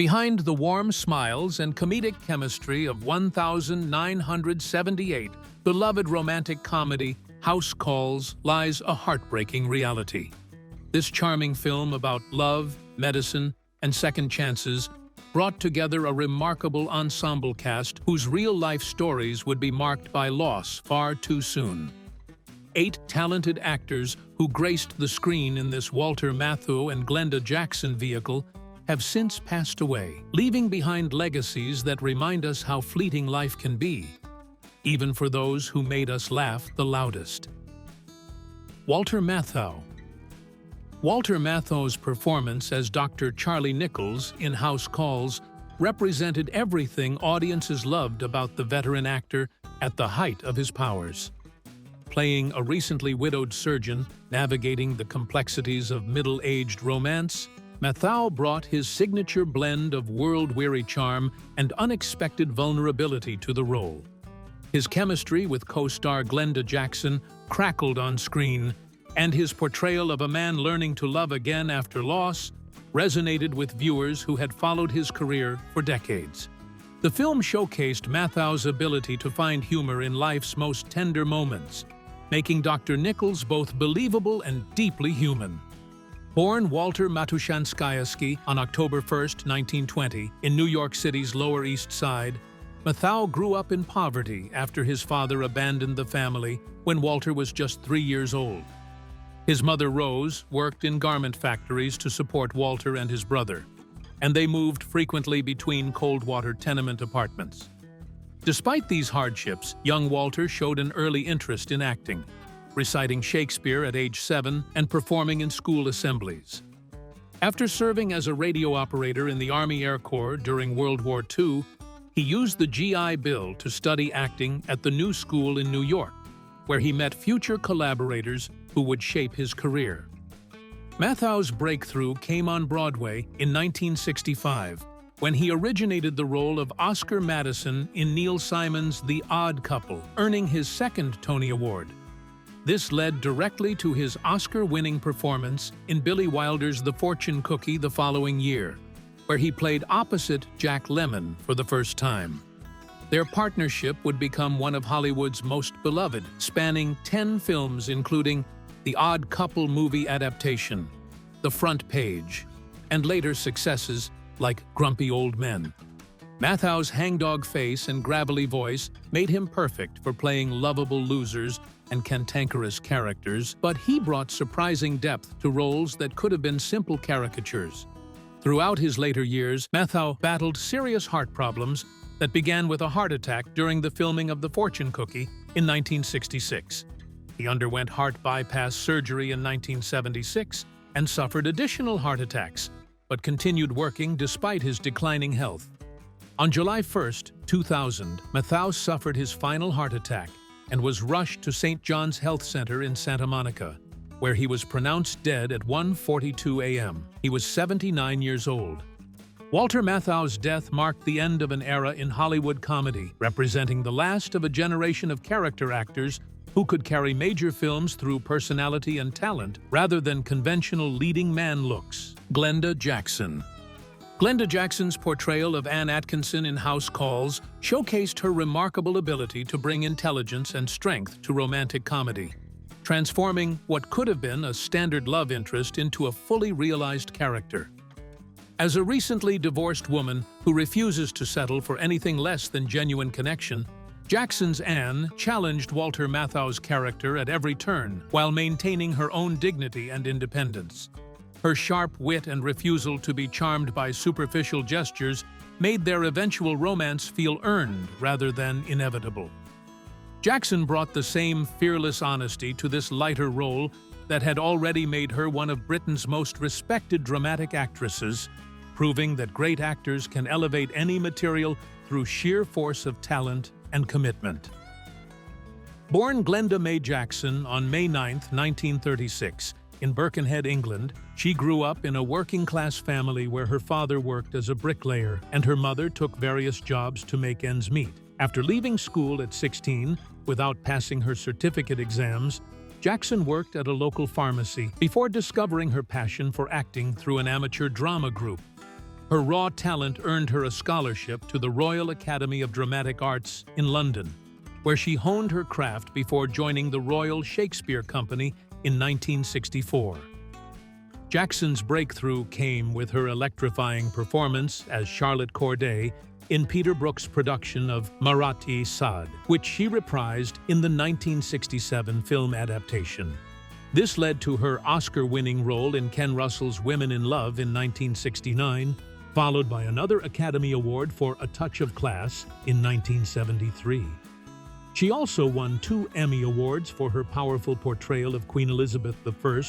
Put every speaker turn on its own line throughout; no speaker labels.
Behind the warm smiles and comedic chemistry of 1978, beloved romantic comedy House Calls lies a heartbreaking reality. This charming film about love, medicine, and second chances brought together a remarkable ensemble cast whose real-life stories would be marked by loss far too soon. 8 talented actors who graced the screen in this Walter Matthau and Glenda Jackson vehicle have since passed away, leaving behind legacies that remind us how fleeting life can be, even for those who made us laugh the loudest. Walter Matthau. Walter Matthau's performance as Dr. Charlie Nichols in House Calls represented everything audiences loved about the veteran actor at the height of his powers. Playing a recently widowed surgeon navigating the complexities of middle-aged romance, Matthau brought his signature blend of world-weary charm and unexpected vulnerability to the role. His chemistry with co-star Glenda Jackson crackled on screen, and his portrayal of a man learning to love again after loss resonated with viewers who had followed his career for decades. The film showcased Matthau's ability to find humor in life's most tender moments, making Dr. Nichols both believable and deeply human. Born Walter Matushansky on October 1, 1920, in New York City's Lower East Side, Matthau grew up in poverty after his father abandoned the family when Walter was just 3 years old. His mother, Rose, worked in garment factories to support Walter and his brother, and they moved frequently between cold-water tenement apartments. Despite these hardships, young Walter showed an early interest in acting, reciting Shakespeare at age 7 and performing in school assemblies. After serving as a radio operator in the Army Air Corps during World War II, he used the GI Bill to study acting at the New School in New York, where he met future collaborators who would shape his career. Matthau's breakthrough came on Broadway in 1965, when he originated the role of Oscar Madison in Neil Simon's The Odd Couple, earning his second Tony Award. This led directly to his Oscar-winning performance in Billy Wilder's The Fortune Cookie the following year, where he played opposite Jack Lemmon for the first time. Their partnership would become one of Hollywood's most beloved, spanning 10 films including The Odd Couple movie adaptation, The Front Page, and later successes like Grumpy Old Men. Matthau's hangdog face and gravelly voice made him perfect for playing lovable losers and cantankerous characters, but he brought surprising depth to roles that could have been simple caricatures. Throughout his later years, Matthau battled serious heart problems that began with a heart attack during the filming of The Fortune Cookie in 1966. He underwent heart bypass surgery in 1976 and suffered additional heart attacks, but continued working despite his declining health. On July 1, 2000, Matthau suffered his final heart attack and was rushed to St. John's Health Center in Santa Monica, where he was pronounced dead at 1:42 a.m. He was 79 years old. Walter Matthau's death marked the end of an era in Hollywood comedy, representing the last of a generation of character actors who could carry major films through personality and talent rather than conventional leading man looks. Glenda Jackson. Glenda Jackson's portrayal of Anne Atkinson in House Calls showcased her remarkable ability to bring intelligence and strength to romantic comedy, transforming what could have been a standard love interest into a fully realized character. As a recently divorced woman who refuses to settle for anything less than genuine connection, Jackson's Anne challenged Walter Matthau's character at every turn while maintaining her own dignity and independence. Her sharp wit and refusal to be charmed by superficial gestures made their eventual romance feel earned rather than inevitable. Jackson brought the same fearless honesty to this lighter role that had already made her one of Britain's most respected dramatic actresses, proving that great actors can elevate any material through sheer force of talent and commitment. Born Glenda Mae Jackson on May 9, 1936, in Birkenhead, England, she grew up in a working-class family where her father worked as a bricklayer and her mother took various jobs to make ends meet. After leaving school at 16, without passing her certificate exams, Jackson worked at a local pharmacy before discovering her passion for acting through an amateur drama group. Her raw talent earned her a scholarship to the Royal Academy of Dramatic Arts in London, where she honed her craft before joining the Royal Shakespeare Company in 1964. Jackson's breakthrough came with her electrifying performance as Charlotte Corday in Peter Brook's production of Marathi Sad, which she reprised in the 1967 film adaptation. This led to her Oscar-winning role in Ken Russell's Women in Love in 1969, followed by another Academy Award for A Touch of Class in 1973. She also won 2 Emmy Awards for her powerful portrayal of Queen Elizabeth I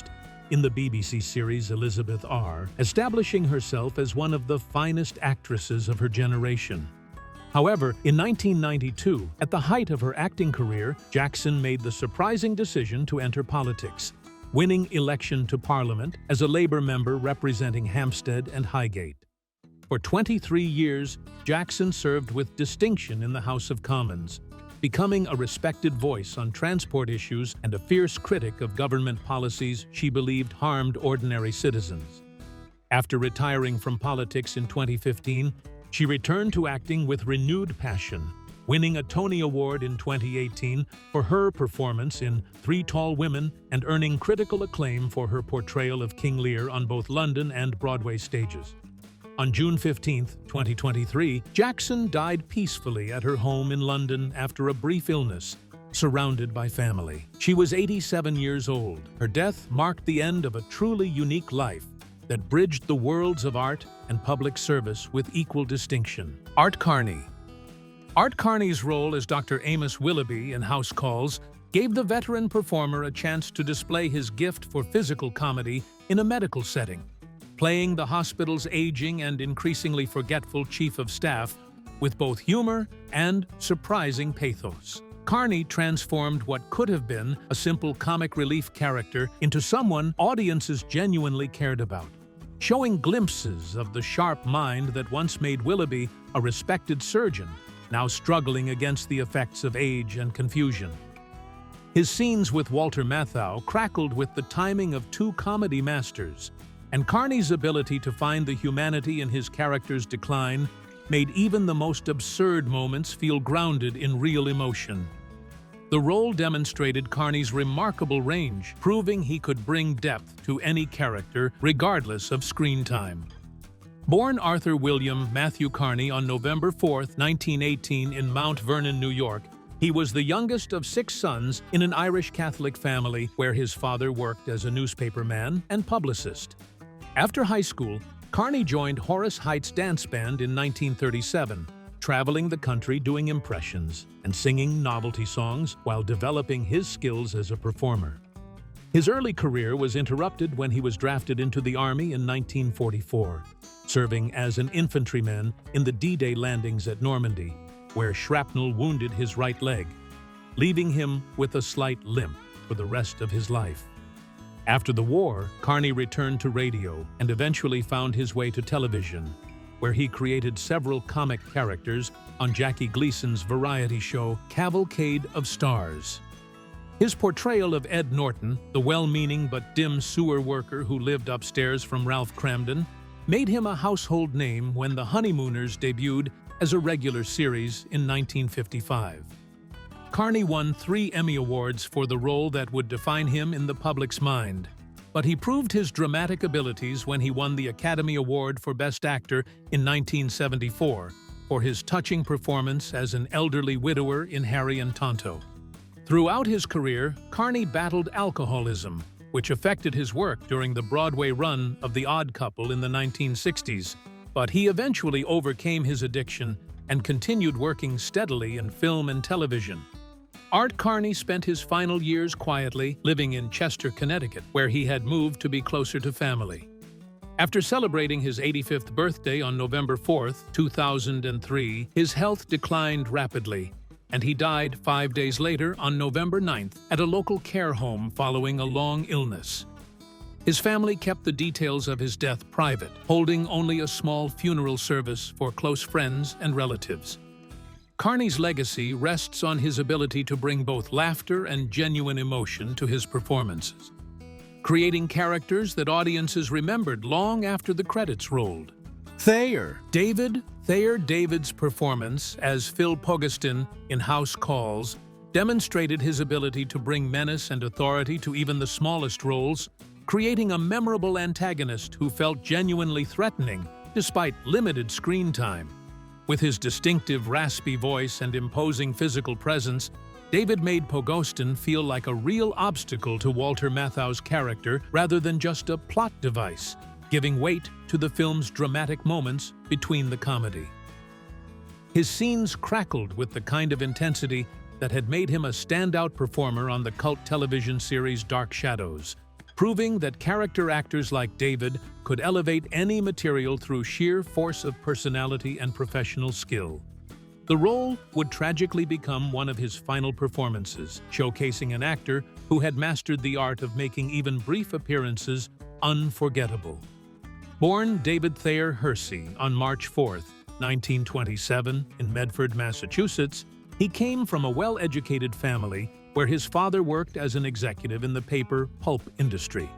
in the BBC series Elizabeth R, establishing herself as one of the finest actresses of her generation. However, in 1992, at the height of her acting career, Jackson made the surprising decision to enter politics, winning election to Parliament as a Labour member representing Hampstead and Highgate. For 23 years, Jackson served with distinction in the House of Commons, becoming a respected voice on transport issues and a fierce critic of government policies she believed harmed ordinary citizens. After retiring from politics in 2015, she returned to acting with renewed passion, winning a Tony Award in 2018 for her performance in Three Tall Women and earning critical acclaim for her portrayal of King Lear on both London and Broadway stages. On June 15, 2023, Jackson died peacefully at her home in London after a brief illness, surrounded by family. She was 87 years old. Her death marked the end of a truly unique life that bridged the worlds of art and public service with equal distinction. Art Carney. Art Carney's role as Dr. Amos Willoughby in House Calls gave the veteran performer a chance to display his gift for physical comedy in a medical setting, playing the hospital's aging and increasingly forgetful chief of staff with both humor and surprising pathos. Carney transformed what could have been a simple comic relief character into someone audiences genuinely cared about, showing glimpses of the sharp mind that once made Willoughby a respected surgeon, now struggling against the effects of age and confusion. His scenes with Walter Matthau crackled with the timing of 2 comedy masters, and Carney's ability to find the humanity in his character's decline made even the most absurd moments feel grounded in real emotion. The role demonstrated Carney's remarkable range, proving he could bring depth to any character regardless of screen time. Born Arthur William Matthew Carney on November 4, 1918 in Mount Vernon, New York, he was the youngest of 6 sons in an Irish Catholic family where his father worked as a newspaperman and publicist. After high school, Carney joined Horace Height's dance band in 1937, traveling the country doing impressions and singing novelty songs while developing his skills as a performer. His early career was interrupted when he was drafted into the Army in 1944, serving as an infantryman in the D-Day landings at Normandy, where shrapnel wounded his right leg, leaving him with a slight limp for the rest of his life. After the war, Carney returned to radio and eventually found his way to television, where he created several comic characters on Jackie Gleason's variety show Cavalcade of Stars. His portrayal of Ed Norton, the well-meaning but dim sewer worker who lived upstairs from Ralph Cramden, made him a household name when The Honeymooners debuted as a regular series in 1955. Carney won 3 Emmy Awards for the role that would define him in the public's mind, but he proved his dramatic abilities when he won the Academy Award for Best Actor in 1974 for his touching performance as an elderly widower in Harry and Tonto. Throughout his career, Carney battled alcoholism, which affected his work during the Broadway run of The Odd Couple in the 1960s, but he eventually overcame his addiction and continued working steadily in film and television. Art Carney spent his final years quietly, living in Chester, Connecticut, where he had moved to be closer to family. After celebrating his 85th birthday on November 4, 2003, his health declined rapidly, and he died 5 days later on November 9th at a local care home following a long illness. His family kept the details of his death private, holding only a small funeral service for close friends and relatives. Carney's legacy rests on his ability to bring both laughter and genuine emotion to his performances, creating characters that audiences remembered long after the credits rolled. Thayer David's performance as Phil Pogostin in House Calls demonstrated his ability to bring menace and authority to even the smallest roles, creating a memorable antagonist who felt genuinely threatening despite limited screen time. With his distinctive raspy voice and imposing physical presence, David made Pogostin feel like a real obstacle to Walter Matthau's character rather than just a plot device, giving weight to the film's dramatic moments between the comedy. His scenes crackled with the kind of intensity that had made him a standout performer on the cult television series Dark Shadows, proving that character actors like David could elevate any material through sheer force of personality and professional skill. The role would tragically become one of his final performances, showcasing an actor who had mastered the art of making even brief appearances unforgettable. Born David Thayer Hersey on March 4, 1927, in Medford, Massachusetts, he came from a well-educated family where his father worked as an executive in the paper pulp industry.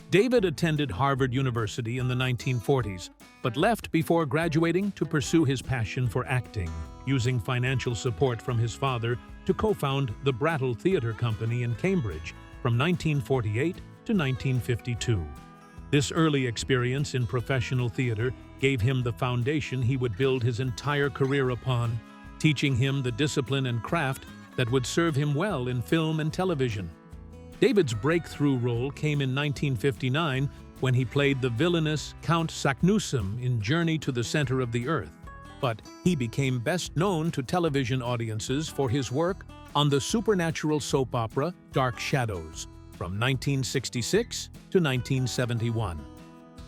David attended Harvard University in the 1940s, but left before graduating to pursue his passion for acting, using financial support from his father to co-found the Brattle Theatre Company in Cambridge from 1948 to 1952. This early experience in professional theater gave him the foundation he would build his entire career upon, teaching him the discipline and craft that would serve him well in film and television. David's breakthrough role came in 1959 when he played the villainous Count Saknussemm in Journey to the Center of the Earth, but he became best known to television audiences for his work on the supernatural soap opera Dark Shadows from 1966 to 1971.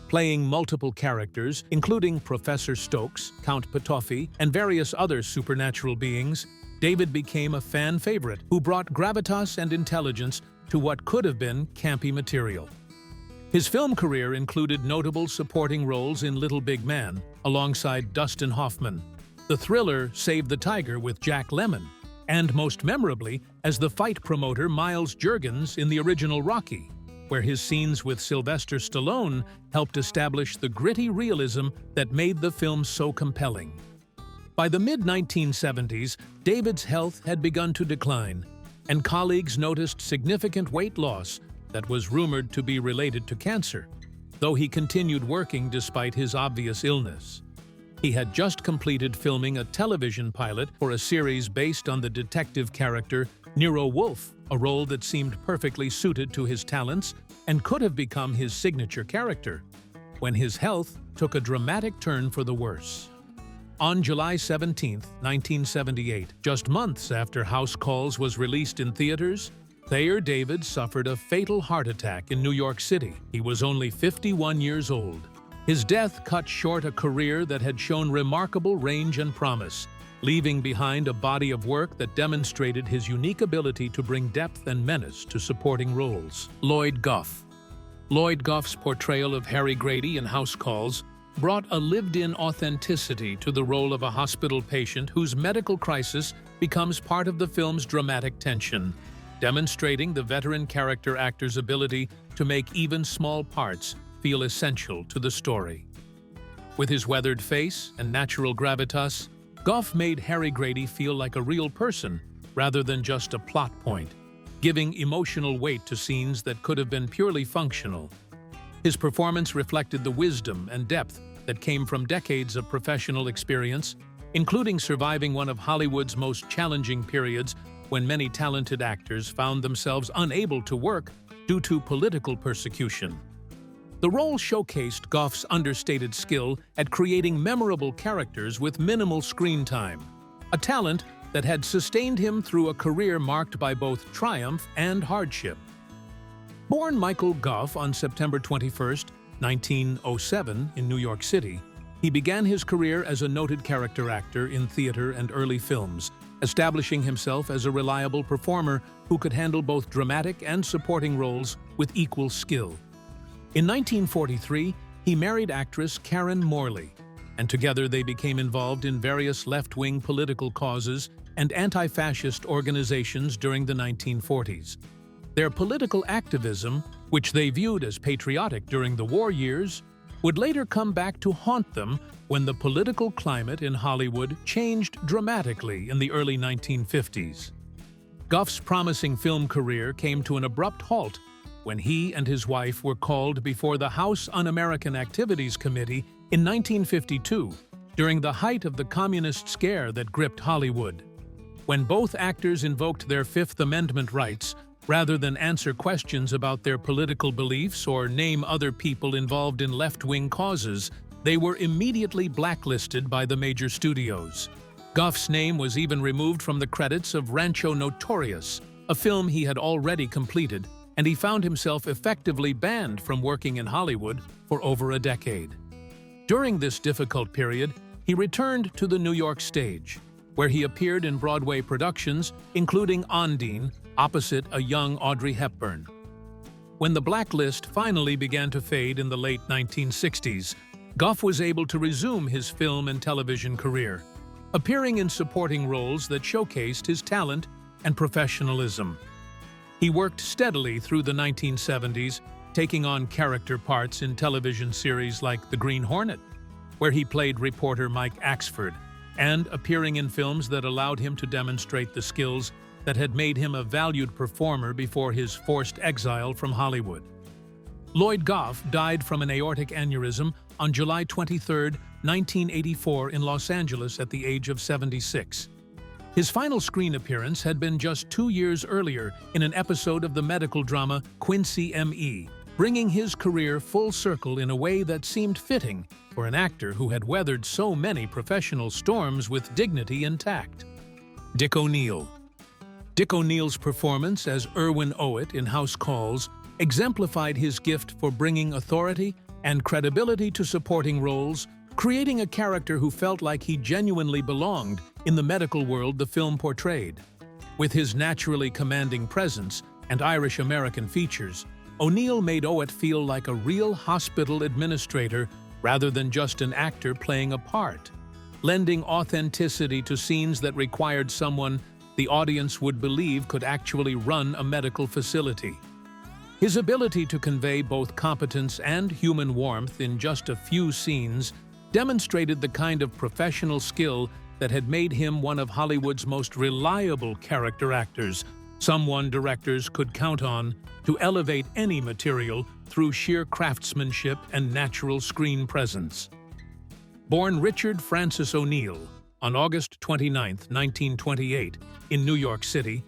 Playing multiple characters, including Professor Stokes, Count Petofi, and various other supernatural beings, David became a fan favorite who brought gravitas and intelligence to what could have been campy material. His film career included notable supporting roles in Little Big Man, alongside Dustin Hoffman, the thriller Save the Tiger with Jack Lemmon, and most memorably as the fight promoter Miles Juergens in the original Rocky, where his scenes with Sylvester Stallone helped establish the gritty realism that made the film so compelling. By the mid-1970s, David's health had begun to decline, and colleagues noticed significant weight loss that was rumored to be related to cancer, though he continued working despite his obvious illness. He had just completed filming a television pilot for a series based on the detective character Nero Wolfe, a role that seemed perfectly suited to his talents and could have become his signature character, when his health took a dramatic turn for the worse. On July 17, 1978, just months after House Calls was released in theaters, Thayer David suffered a fatal heart attack in New York City. He was only 51 years old. His death cut short a career that had shown remarkable range and promise, leaving behind a body of work that demonstrated his unique ability to bring depth and menace to supporting roles. Lloyd Gough. Lloyd Gough's portrayal of Harry Grady in House Calls brought a lived-in authenticity to the role of a hospital patient whose medical crisis becomes part of the film's dramatic tension, demonstrating the veteran character actor's ability to make even small parts feel essential to the story. With his weathered face and natural gravitas, Gough made Harry Grady feel like a real person rather than just a plot point, giving emotional weight to scenes that could have been purely functional. His performance reflected the wisdom and depth that came from decades of professional experience, including surviving one of Hollywood's most challenging periods when many talented actors found themselves unable to work due to political persecution. The role showcased Gough's understated skill at creating memorable characters with minimal screen time, a talent that had sustained him through a career marked by both triumph and hardship. Born Michael Gough on September 21, 1907, in New York City, he began his career as a noted character actor in theater and early films, establishing himself as a reliable performer who could handle both dramatic and supporting roles with equal skill. In 1943, he married actress Karen Morley, and together they became involved in various left-wing political causes and anti-fascist organizations during the 1940s. Their political activism, which they viewed as patriotic during the war years, would later come back to haunt them when the political climate in Hollywood changed dramatically in the early 1950s. Gough's promising film career came to an abrupt halt when he and his wife were called before the House Un-American Activities Committee in 1952, during the height of the communist scare that gripped Hollywood. When both actors invoked their Fifth Amendment rights, rather than answer questions about their political beliefs or name other people involved in left-wing causes, they were immediately blacklisted by the major studios. Gough's name was even removed from the credits of Rancho Notorious, a film he had already completed, and he found himself effectively banned from working in Hollywood for over a decade. During this difficult period, he returned to the New York stage, where he appeared in Broadway productions, including Ondine, opposite a young Audrey Hepburn. When the blacklist finally began to fade in the late 1960s, Gough was able to resume his film and television career, appearing in supporting roles that showcased his talent and professionalism. He worked steadily through the 1970s, taking on character parts in television series like The Green Hornet, where he played reporter Mike Axford, and appearing in films that allowed him to demonstrate the skills that had made him a valued performer before his forced exile from Hollywood. Lloyd Gough died from an aortic aneurysm on July 23, 1984 in Los Angeles at the age of 76. His final screen appearance had been just 2 years earlier in an episode of the medical drama Quincy M.E., bringing his career full circle in a way that seemed fitting for an actor who had weathered so many professional storms with dignity intact. Dick O'Neill. Dick O'Neill's performance as Irwin Owett in House Calls exemplified his gift for bringing authority and credibility to supporting roles, creating a character who felt like he genuinely belonged in the medical world the film portrayed. With his naturally commanding presence and Irish-American features, O'Neill made Owett feel like a real hospital administrator rather than just an actor playing a part, lending authenticity to scenes that required someone the audience would believe could actually run a medical facility. His ability to convey both competence and human warmth in just a few scenes demonstrated the kind of professional skill that had made him one of Hollywood's most reliable character actors, someone directors could count on to elevate any material through sheer craftsmanship and natural screen presence. Born Richard Francis O'Neill on August 29, 1928, in New York City,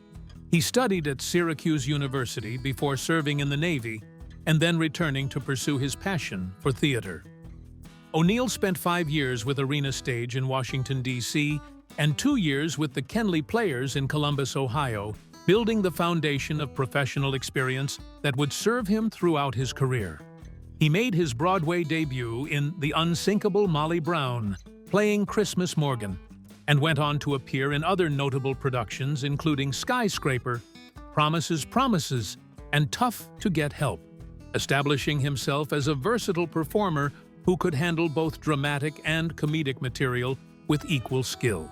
he studied at Syracuse University before serving in the Navy and then returning to pursue his passion for theater. O'Neill spent 5 years with Arena Stage in Washington, D.C., and 2 years with the Kenley Players in Columbus, Ohio, building the foundation of professional experience that would serve him throughout his career. He made his Broadway debut in The Unsinkable Molly Brown, playing Christmas Morgan, and went on to appear in other notable productions including Skyscraper, Promises, Promises, and Tough to Get Help, establishing himself as a versatile performer who could handle both dramatic and comedic material with equal skill.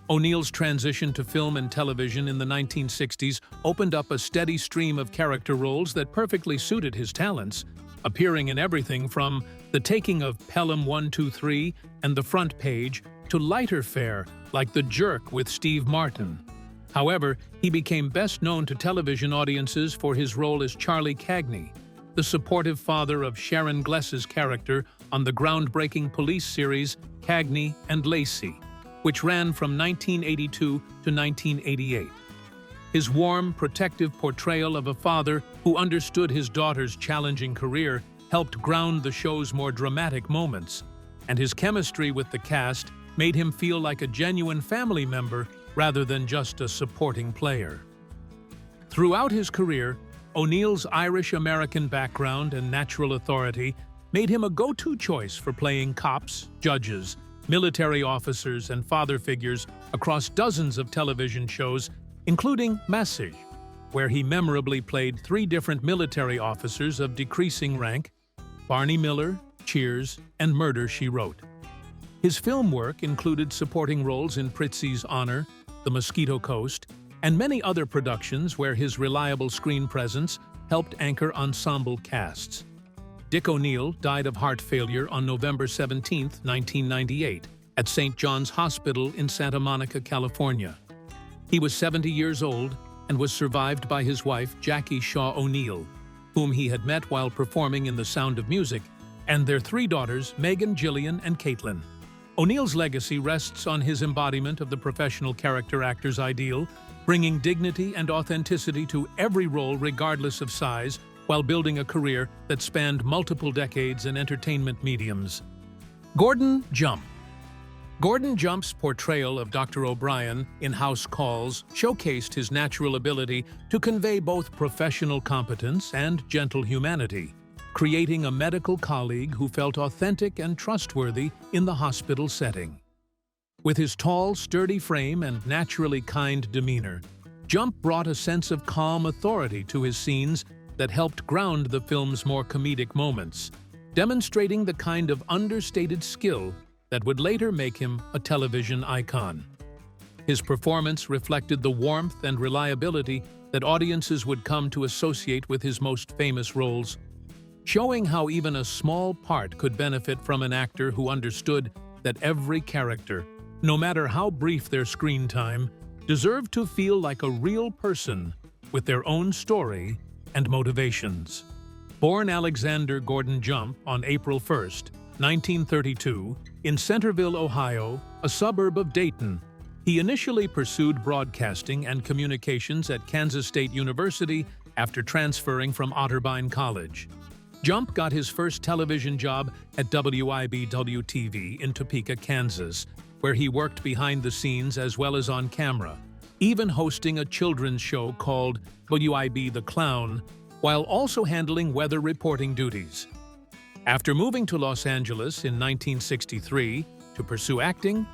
O'Neill's transition to film and television in the 1960s opened up a steady stream of character roles that perfectly suited his talents, appearing in everything from The Taking of Pelham 123 and The Front Page to lighter fare like The Jerk with Steve Martin. However, he became best known to television audiences for his role as Charlie Cagney, the supportive father of Sharon Gless's character on the groundbreaking police series Cagney and Lacey, which ran from 1982 to 1988. His warm, protective portrayal of a father who understood his daughter's challenging career helped ground the show's more dramatic moments, and his chemistry with the cast made him feel like a genuine family member rather than just a supporting player. Throughout his career, O'Neill's Irish-American background and natural authority made him a go-to choice for playing cops, judges, military officers, and father figures across dozens of television shows, including Massage, where he memorably played 3 different military officers of decreasing rank: Barney Miller, Cheers, and Murder, She Wrote. His film work included supporting roles in Prizzi's Honor, The Mosquito Coast, and many other productions where his reliable screen presence helped anchor ensemble casts. Dick O'Neill died of heart failure on November 17, 1998, at St. John's Hospital in Santa Monica, California. He was 70 years old and was survived by his wife, Jackie Shaw O'Neill, whom he had met while performing in The Sound of Music, and their 3 daughters, Megan, Jillian, and Caitlin. O'Neill's legacy rests on his embodiment of the professional character actor's ideal, bringing dignity and authenticity to every role regardless of size, while building a career that spanned multiple decades in entertainment mediums. Gordon Jump. Gordon Jump's portrayal of Dr. O'Brien in House Calls showcased his natural ability to convey both professional competence and gentle humanity, creating a medical colleague who felt authentic and trustworthy in the hospital setting. With his tall, sturdy frame and naturally kind demeanor, Jump brought a sense of calm authority to his scenes that helped ground the film's more comedic moments, demonstrating the kind of understated skill that would later make him a television icon. His performance reflected the warmth and reliability that audiences would come to associate with his most famous roles, showing how even a small part could benefit from an actor who understood that every character, no matter how brief their screen time, deserved to feel like a real person with their own story and motivations. Born Alexander Gordon Jump on April 1, 1932, in Centerville, Ohio, a suburb of Dayton, he initially pursued broadcasting and communications at Kansas State University after transferring from Otterbein College. Jump got his first television job at WIBW-TV in Topeka, Kansas, where he worked behind the scenes as well as on camera, even hosting a children's show called WIB the Clown, while also handling weather reporting duties. After moving to Los Angeles in 1963 to pursue acting,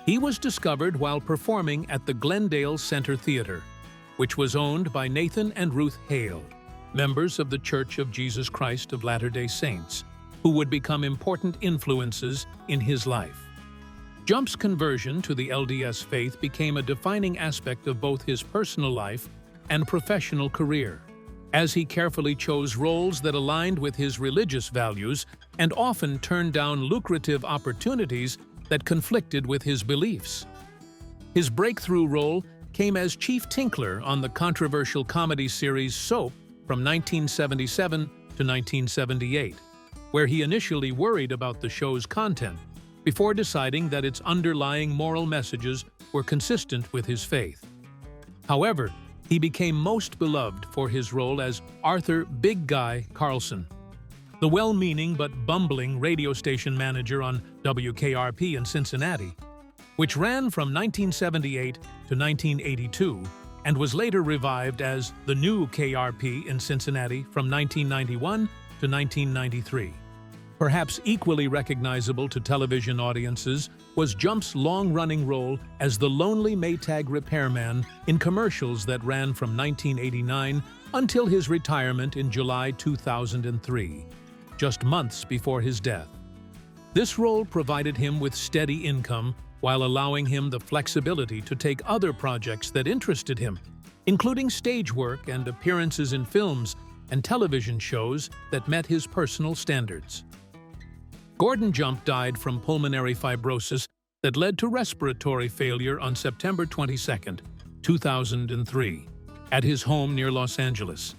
he was discovered while performing at the Glendale Center Theater, which was owned by Nathan and Ruth Hale, members of the Church of Jesus Christ of Latter-day Saints, who would become important influences in his life. Jump's conversion to the LDS faith became a defining aspect of both his personal life and professional career, as he carefully chose roles that aligned with his religious values and often turned down lucrative opportunities that conflicted with his beliefs. His breakthrough role came as Chief Tinkler on the controversial comedy series Soap from 1977 to 1978, where he initially worried about the show's content before deciding that its underlying moral messages were consistent with his faith. However, he became most beloved for his role as Arthur Big Guy Carlson, the well-meaning but bumbling radio station manager on WKRP in Cincinnati, which ran from 1978 to 1982 and was later revived as the new KRP in Cincinnati from 1991 to 1993. Perhaps equally recognizable to television audiences was Jump's long-running role as the lonely Maytag repairman in commercials that ran from 1989 until his retirement in July 2003, just months before his death. This role provided him with steady income while allowing him the flexibility to take other projects that interested him, including stage work and appearances in films and television shows that met his personal standards. Gordon Jump died from pulmonary fibrosis that led to respiratory failure on September 22, 2003, at his home near Los Angeles.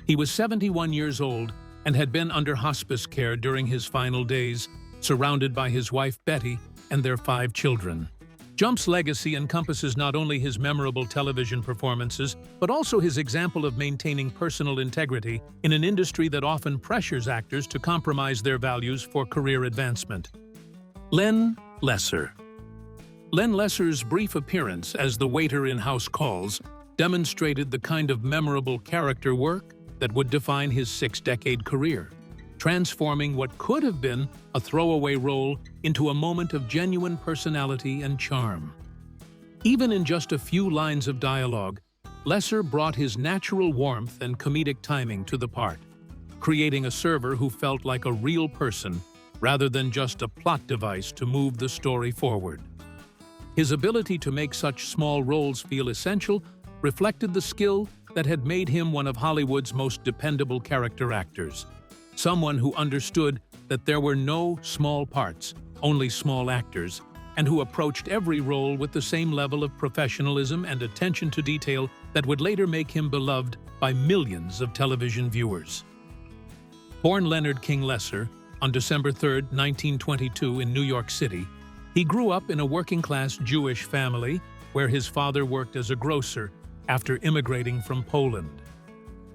He was 71 years old and had been under hospice care during his final days, surrounded by his wife Betty and their 5 children. Jump's legacy encompasses not only his memorable television performances, but also his example of maintaining personal integrity in an industry that often pressures actors to compromise their values for career advancement. Len Lesser. Len Lesser's brief appearance as the waiter in House Calls demonstrated the kind of memorable character work that would define his 6-decade career, transforming what could have been a throwaway role into a moment of genuine personality and charm. Even in just a few lines of dialogue, Lesser brought his natural warmth and comedic timing to the part, creating a server who felt like a real person rather than just a plot device to move the story forward. His ability to make such small roles feel essential reflected the skill that had made him one of Hollywood's most dependable character actors, someone who understood that there were no small parts, only small actors, and who approached every role with the same level of professionalism and attention to detail that would later make him beloved by millions of television viewers. Born Leonard King Lesser on December 3, 1922 in New York City, he grew up in a working-class Jewish family where his father worked as a grocer after immigrating from Poland.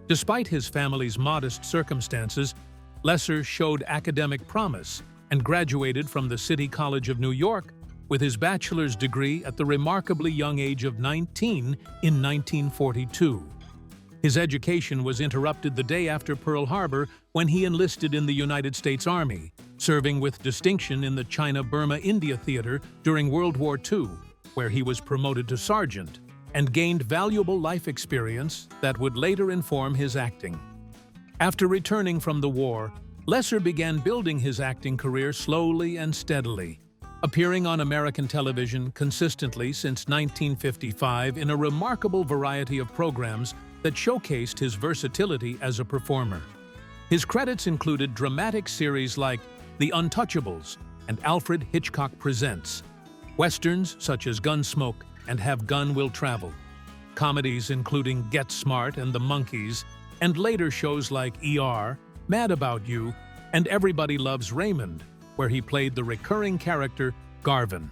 Despite his family's modest circumstances, Lesser showed academic promise and graduated from the City College of New York with his bachelor's degree at the remarkably young age of 19 in 1942. His education was interrupted the day after Pearl Harbor when he enlisted in the United States Army, serving with distinction in the China-Burma-India Theater during World War II, where he was promoted to sergeant and gained valuable life experience that would later inform his acting. After returning from the war, Lesser began building his acting career slowly and steadily, appearing on American television consistently since 1955 in a remarkable variety of programs that showcased his versatility as a performer. His credits included dramatic series like The Untouchables and Alfred Hitchcock Presents, westerns such as Gunsmoke and Have Gun Will Travel, comedies including Get Smart and The Monkees, and later shows like ER, Mad About You, and Everybody Loves Raymond, where he played the recurring character Garvin.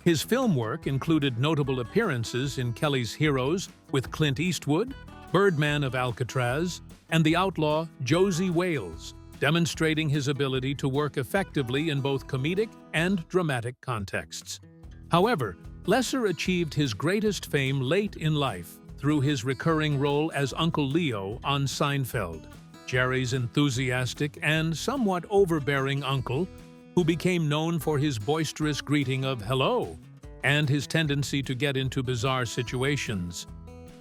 His film work included notable appearances in Kelly's Heroes with Clint Eastwood, Birdman of Alcatraz, and the outlaw Josie Wales, demonstrating his ability to work effectively in both comedic and dramatic contexts. However, Lesser achieved his greatest fame late in life through his recurring role as Uncle Leo on Seinfeld, Jerry's enthusiastic and somewhat overbearing uncle, who became known for his boisterous greeting of hello and his tendency to get into bizarre situations.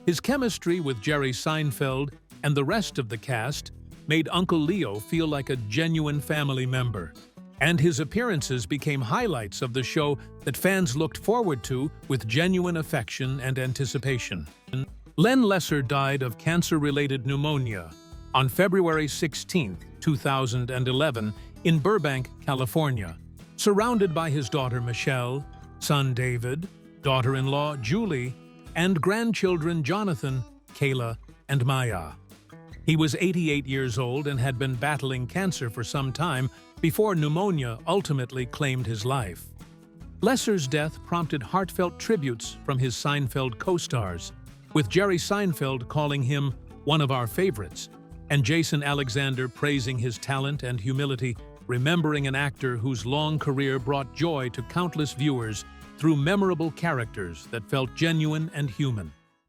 His chemistry with Jerry Seinfeld and the rest of the cast made Uncle Leo feel like a genuine family member, and his appearances became highlights of the show that fans looked forward to with genuine affection and anticipation. Len Lesser died of cancer-related pneumonia on February 16, 2011, in Burbank, California, surrounded by his daughter Michelle, son David, daughter-in-law Julie, and grandchildren Jonathan, Kayla, and Maya. He was 88 years old and had been battling cancer for some time before pneumonia ultimately claimed his life. Lesser's death prompted heartfelt tributes from his Seinfeld co-stars, with Jerry Seinfeld calling him one of our favorites, and Jason Alexander praising his talent and humility, remembering an actor whose long career brought joy to countless viewers through memorable characters that felt genuine and human.